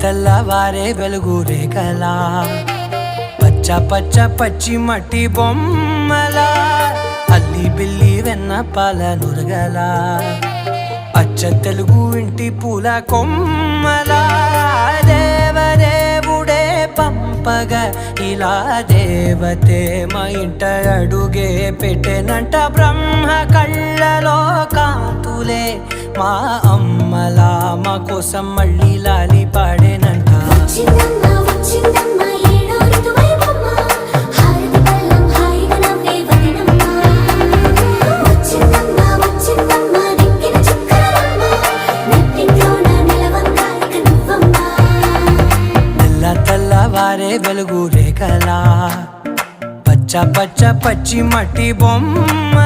తెల్లవారే వెలుగు రేఖలా పచ్చ పచ్చ పచ్చి మట్టి బొమ్మలా అల్లి బిల్లి వెన్న పాల నురగలా అచ్చ తెలుగు ఇంటి పూల కొమ్మలా దేవదేవుడే పంపగా ఇలా దేవతే మా ఇంట అడుగే పెట్టెనంట బ్రహ్మ కళ్ళలో కాంతులే మా అమ్మలా మా కోసం మళ్ళీ లాలి పాడేనంట తెల్లవారే వెలుగు రేఖలా పచ్చ పచ్చ పచ్చి మట్టి బొమ్మ